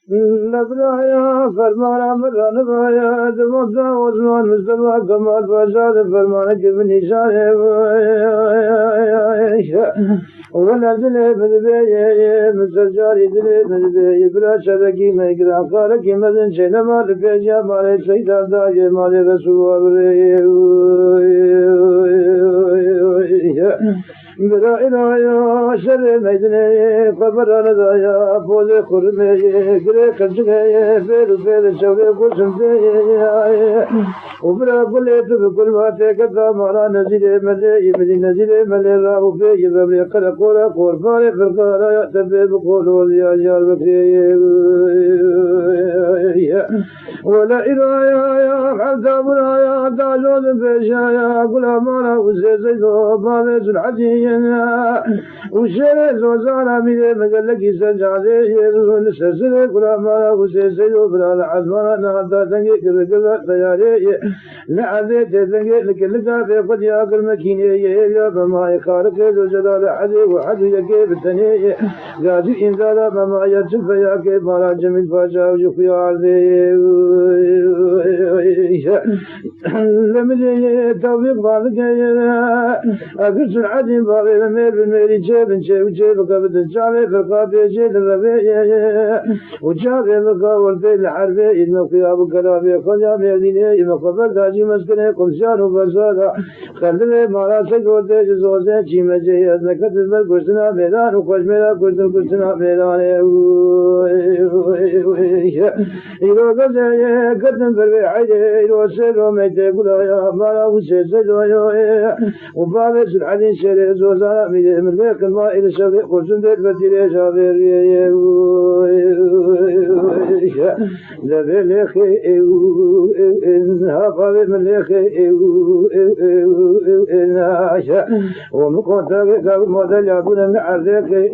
نبرایا فرمان نبرایا دمودا وزمان مصطفى کمال فساد فرمان کے نشان ہے ولا دل بدبے مسجاری دل بدبے بلا شرکی میں گرا کار کی مدن شنما لپیا مارے سیدا دا یہ مارے رسول برا إلهي شر ميدني قبر ندايا فوز خرمي قري خرجي فير شوري قسمتي وبرا قلت بكل ما تكذا مالا نزيل ملي يمدي نزيل ملي راهو في يبري قرقورا قرفاري فرقارا يأتبي بقولوا يا جار بكري ولا إلهي يا حتى برايا داجون بيشايا قل مالا وزيزيدو بابيز الحديث وشرز وزارة من مجلك سجادة يرون سلسلة كل ما وسيسيو بلا العزمان نهضة تنجي كذا تياري لعذة تنجي لكل في قد يأكل مكينة يا بما يخارق جلال حدي وحدي يكيب التني غادي إنزال بما يتشف يكيب مالا جميل فاشا وجفيا عرضي لمدي توفيق بالك أكرس العدي باغي لمير بالميري جيب جيب قبض الجابي فرقابي جيد الربيع وجابي مقاول في الحربي المقيا بكلابي خجابي ديني مقبل داجي مسكني قمشان وبرزادا خلدني مالا سيقول تيجي زوزي جيمة جيد نكتب بالكرسنا ميدان وخش ميلا كرسنا كرسنا ميدان إلو قزي قدم بربي عيدي إلو سيلو ميتي قلايا مالا وسيسيدو وبابي سلحدين شري زوزانا من ذاك الماء إلى شبه قرسن دير فتيري شابير ذبي ليخي إنها قابل من ليخي إنها ومقوم تابي قابل مدل يعبون من عرضيك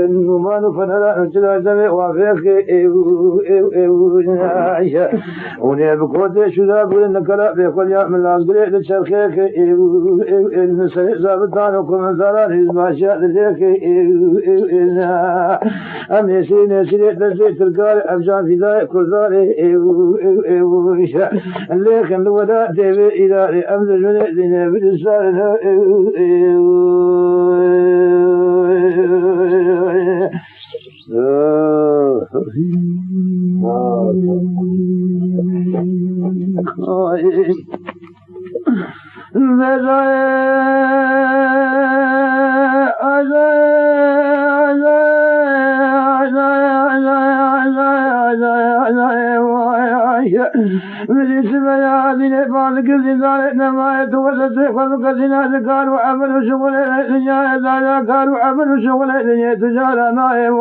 نمان فنلا نجلا زمي وافيك ونبقوتي شدابون النكلا بيقول يعمل العزقلي للشرخيك النساء زابطان وكمن ثالان إزماشاء لذيك أم يسير يسير تزيد تلقاري أبجان في ذلك كل ذلك الليك الولاء ديبي إلاري أمد الجنة ذنب الإسلام من سمع هذه بعض كل ذلك ما يتوسط فالكسنا ذكر وعمل شغل الدنيا ذلك كانوا عمل شغل الدنيا تجارة نائم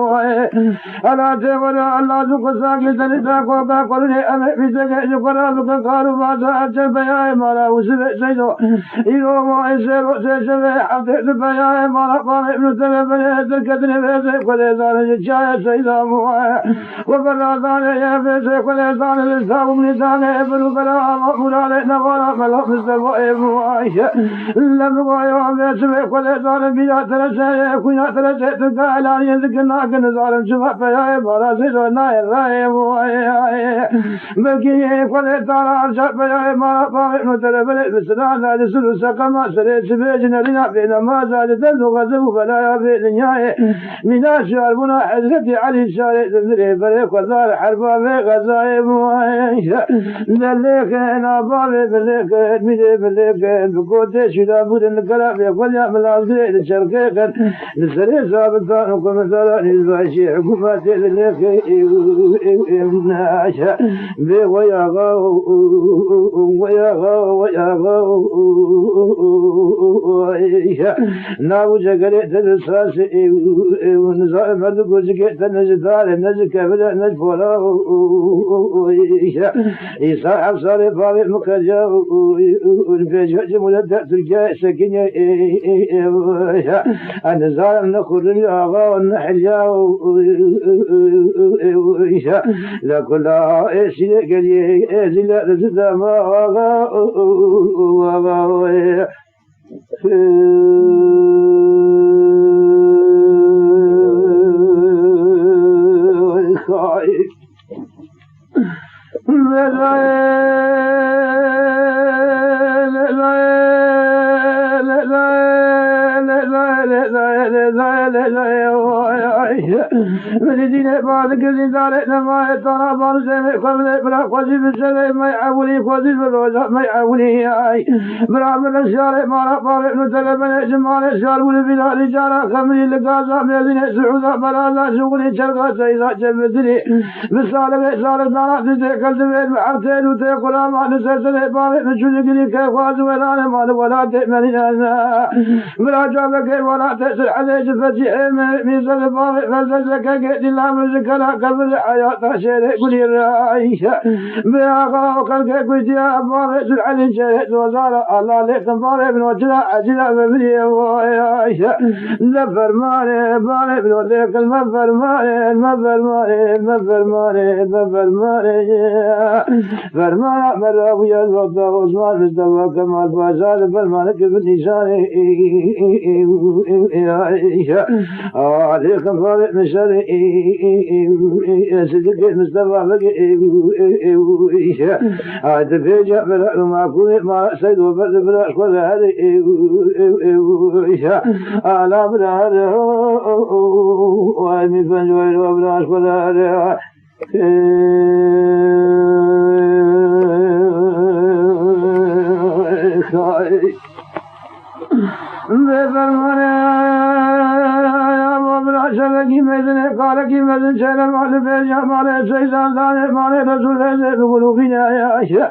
ألا تقول الله تقصاك لتنساك وقالوا أمي بسكة شكرا قالوا ما سأجل بيا مالا وسبع سيدو إذا ما يسير سيسبع حفظ بيا مالا قام ابن تلبني تلكتني بيسك وليسان جاء سيدا مواه وفرادان يا بيسك وليسان الإسلام من لسان ابن فلا مراد نظر ملف السماء مواه لم يقع بيسك وليسان بيا تلسى كنا تلسى تلقى لا يذكرنا كنزار شفا بيا مالا سيدو ناير راي مواه بكي وليسان أرشاد بيا مالا قام ابن تلبني بسنان لا يسل سقما سريت بيجنا لنا بينما زاد تلغزه فلا يبي نهاية من أشهر بنا حزتي علي الشارع تدري فريق وزار حربا بغزايب ذلك أنا بابي بليك ميدي بليك بقوتي شدا بود الكلام يقول يعمل عزيز الشركة لسري سابقان وكمثالا نزباشي حكوماتي لليك ناشا بغياغا وياغا نابو جگره تدرساس ونزار مرد گوزگه تنزدار نزکبر نجبولا إيسا حفصار بابي مكجا ونفجع جمولة تركيا سكينة النزار نخر الآغا والنحجا لا كل إيسي قليه إيسي لا رزدا ما آغا الذين بعد كذين ذلك ما يترى بعض سمع قبل بلا قصيب السمع ما يعولي قصيب الروزة ما يعولي بلا من الشارع ما رفع ابن تلبن جمال الشارع ولبلا رجال خمري لقاصا بيزين سعودا بلا لا شغل شرقا سيدا جمدري بالسالة بسالة دارا تتكل تبين محرتين وتيقل ما نسلسل بابي من شنقلي كيف وازو ولا مال ولا تأمننا بلا جابك ولا تأسر عليه جفتي ميزل بابي فزلك قد الله مزكلا قبل الحياة شيء قولي الرائشة بأخاه وقلق قلت يا بابي سر علي شيء وزارة الله لكم بابي بن وجلا عجلا ببني وعيشة نفرماني بابي بن وذيك المفرماني فرمانا مراوي الوضع وزمان مستوى كمال بازال فرمانك بالنسان عليكم بابي مشاري صدق مستوى بقي عاد فيجا بلا معقول ما سيد وبرد بلا كل هذه على بلا وامي فنجوي وبلا كل هذه شبكي ميزن قالكي ميزن شرم على بيجا مالي سيدان داني مالي رسول الله بقولوا فينا يا عشاء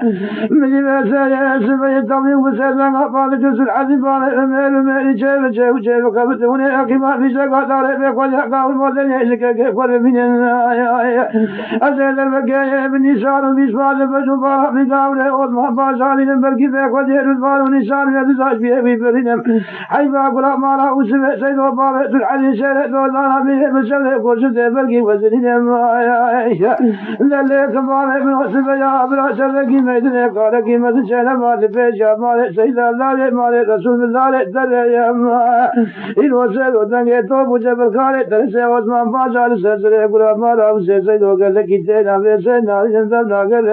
مجي بيسا سبي التميم وسيدان قالك جسر عزيب مالي أمير شيف كبتوني أكما في شكا داري بيقول يحقا والمدن يشكا كيقول فينا يا أسيد البقايا بالنسان وبيسفاد فشفارا في قاولة أضمع باشاني نمبركي بيقول يرزبان ونسان يدزاج بيه بيبرينم حيبا قلا مالا وسبي سيد وبابي سرعلي شيرت وزانا بيه بسبب قرصد برقي وزنين معايا لليك مالي من وسبي يا أبرا شبكي ميدني قالكي مدشينا مالي بيجا مالي سيد الله مالي رسول الله دري يا معايا إن وسيد ودنگي توب وجبر خالي ترسي وزمان باشا لسرسري قلا مالا وسي سيد وقالكي تينا بيسينا جنزم ناقل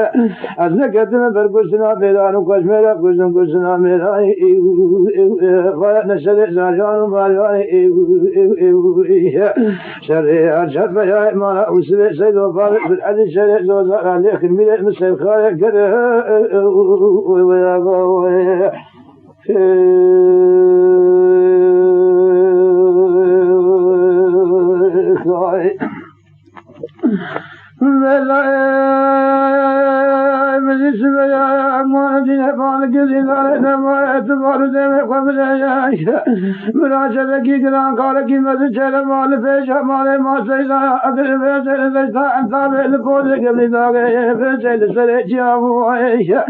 أزنكتنا برقصنا بيدانو كشميرا قصنا ميراي خالق نشد زاجانو مالواني شرعي أرشد بياء مالا وسبع سيد وفارق في الحديث شرع زوزار عليك الملئ مسيب خالق قره ويا مجلس يا أموالدين فالك زلالة ما يتبار دمي قبل يا مناشدك قران قالك مزجل مال فيشا مال ما سيدا أقل فيشا لذيتا عن تابع لفوزك قبل داغي فيشا لسريك يا أبو عيشا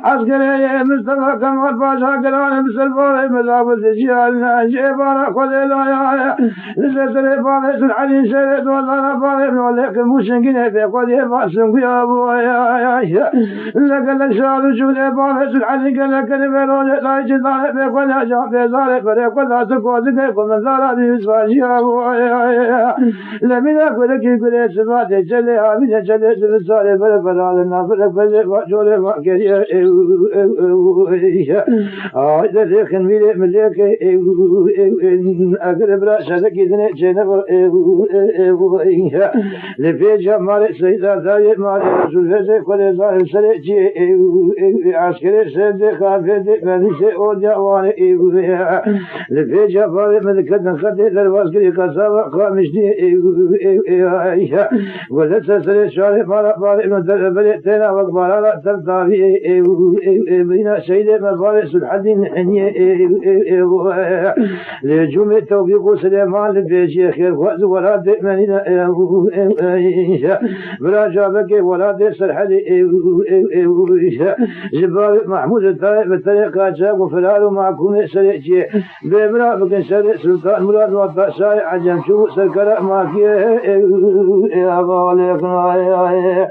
عسكري مصطفى كمال باشا قران مسلفوري مذاب الزجيال جيبانا قديلا يا لسري فالس العلي شريت والله فالي وليك موشنقني في قدي فاسنك يا أبو عيشا لك الأشعار شولي بارس الحديق لك نبيرون لا يجدان بيقول أجاب بيزاري فريقون لا تقوزك يقول من ذارا بيسفاشي أبويا لمن أقولك يقول يسفاتي جلي آمين جلي سبساري فرفرال النافرق فزيقا شولي ماكري إذا ليخن ميلي مليك أقرب رأسك إذن جنب لفي جمال سيدا ذاي مالي رسول فزيق ولي ظاهر سريجي عسكري سيد خافيت مديسي أوديوان لفي جفار ملكة خدي للواسكري كسابة خامشتي ولت سري شاري مالا باري من بليتنا وقبالا تبتابي بين سيد مفارس الحدين حني لجمع توفيق سليمان لبيشي خير وقت ولا دئمنين بلا جابك ولا ديسر حدي جبال محمود الطائب الطريقة جاب وفلال معكم سريعي بمرا بكن سريع سلطان مراد وطا سايع عجم شو سركرا ماكيه يا غالي